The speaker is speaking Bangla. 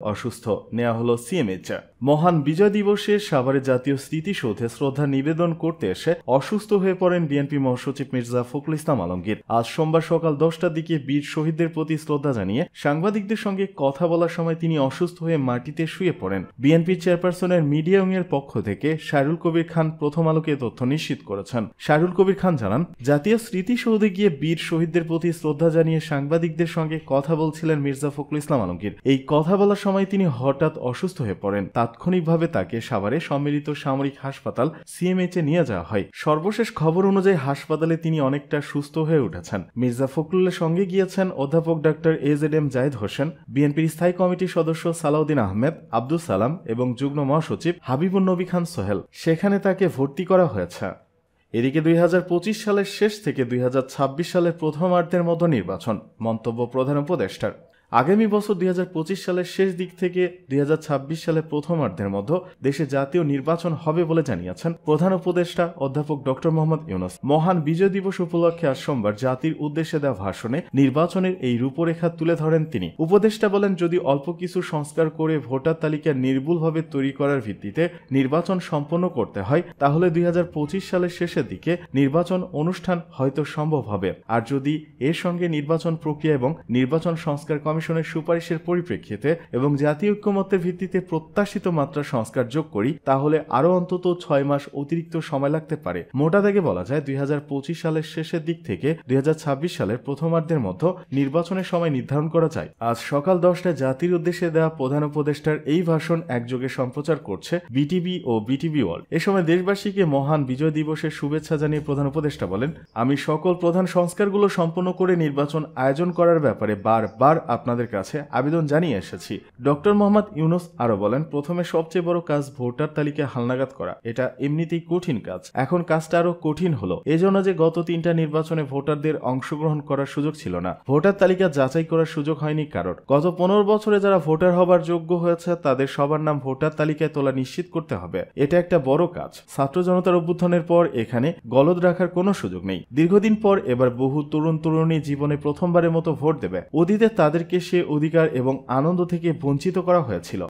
অসুস্থ নেওয়া হলো সিএমএইচে। মহান বিজয় দিবসে সাভারে জাতীয় স্মৃতিসৌধে শ্রদ্ধা নিবেদন করতে এসে অসুস্থ হয়ে পড়েন বিএনপি মহাসচিব মির্জা ফখরুল ইসলাম আলমগীর। আজ সোমবার সকাল 10টার দিকে বীর শহীদদের প্রতি শ্রদ্ধা জানিয়ে সাংবাদিকদের সঙ্গে কথা বলার সময় তিনি অসুস্থ হয়ে মাটিতে শুয়ে পড়েন। বিএনপি চেয়ারপারসনের মিডিয়া উইংয়ের পক্ষ থেকে শাহরুল কবির খান প্রথম আলোকে তথ্য নিশ্চিত করেছেন। শাহরুল কবির খান জানান, জাতীয় স্মৃতিসৌধে গিয়ে বীর শহীদদের প্রতি শ্রদ্ধা জানিয়ে সাংবাদিকদের সঙ্গে কথা বলছিলেন মির্জা ফখরুল ইসলাম আলমগীর। এই কথা বলার সময় তিনি হঠাৎ অসুস্থ হয়ে পড়েন। তাৎক্ষণিকভাবে তাকে সাভারে সম্মিলিত সামরিক হাসপাতাল সিএমএইচে নিয়ে যাওয়া হয়। সর্বশেষ খবর অনুযায়ী হাসপাতালে তিনি অনেকটা সুস্থ হয়ে উঠেছেন। মির্জা ফখরুলের সঙ্গে গিয়েছেন অধ্যাপক ডাক্তার এজেডএম জায়েদ হোসেন, বিএনপির স্থায়ী কমিটির সদস্য সালাউদ্দিন আহমেদ, আব্দুল সালাম এবং যুগ্ম মহাসচিব হাবিবুন নবী খান সোহেল। সেখানে তাকে ভর্তি করা হয়েছে। এদিকে 2025 সালের শেষ থেকে 2026 সালের প্রথমার্ধের মধ্যে নির্বাচন, মন্তব্য প্রধান উপদেষ্টার। আগামী বছর 2025 সালের শেষ দিক থেকে 2026 সালের প্রথমার্ধের মধ্যে দেশে জাতীয় নির্বাচন হবে বলে জানিয়েছেন প্রধান উপদেষ্টা অধ্যাপক ডক্টর মোহাম্মদ ইউনূস। মহান বিজয় দিবস উপলক্ষে আজ সোমবার জাতির উদ্দেশ্যে দেওয়া ভাষণে নির্বাচনের এই রূপরেখা তুলে ধরেন তিনি। উপদেষ্টা বলেন, যদি অল্প কিছু সংস্কার করে ভোটার তালিকা নির্ভুলভাবে তৈরি করার ভিত্তিতে নির্বাচন সম্পন্ন করতে হয়, তাহলে 2025 সালের শেষের দিকে নির্বাচন অনুষ্ঠান হয়তো সম্ভব হবে। আর যদি এর সঙ্গে নির্বাচন প্রক্রিয়া এবং নির্বাচন সংস্কার কমিশনের সুপারিশের পরিপ্রেক্ষিতে এবং জাতীয় ঐক্যমত্যের ভিত্তিতে প্রত্যাশিত মাত্রা সংস্কার যোগ করি, তাহলে আরও অন্তত 6 মাস অতিরিক্ত সময় লাগতে পারে। মোটা দাগে বলা যায় 2025 সালের শেষের দিক থেকে 2026 সালের প্রথমার্ধের মধ্যে নির্বাচনের সময় নির্ধারণ করা যায়। আজ সকাল 10টায় জাতির উদ্দেশ্যে দেওয়া প্রধান উপদেষ্টার এই ভাষণ একযোগে সম্প্রচার করছে বিটিভি ও বিটিভি ওয়ার্ল্ড। এ সময় দেশবাসীকে মহান বিজয় দিবসের শুভেচ্ছা জানিয়ে প্রধান উপদেষ্টা বলেন, আমি সকল প্রধান সংস্কারগুলো সম্পন্ন করে নির্বাচন আয়োজন করার ব্যাপারে বারবার আপনাদের কাছে আবেদন জানিয়ে এসেছি। ডক্টর মোহাম্মদ ইউনূস আরো বলেন, প্রথমে সবচেয়ে বড় কাজ ভোটার তালিকা হালনাগাদ করা। এটা এমনিতেই কঠিন কাজ, এখন কাজটা আরো কঠিন হলো এজন্য যে গত 3টা নির্বাচনে ভোটারদের অংশগ্রহণ করার সুযোগ ছিল না, ভোটার তালিকা যাচাই করার সুযোগ হয়নি কারোর। গত 15 বছরে যারা ভোটার হবার যোগ্য হয়েছে তাদের সবার নাম ভোটার তালিকায় তোলা নিশ্চিত করতে হবে। এটা একটা বড় কাজ। ছাত্র জনতার অভ্যুত্থানের পর এখানে গলদ রাখার কোনো সুযোগ নেই। দীর্ঘদিন পর এবার বহু তরুণ তরুণী জীবনে প্রথমবারের মতো ভোট দেবে। অতীতে তাদেরকে সে অধিকার এবং আনন্দ থেকে বঞ্চিত করা হয়েছিল।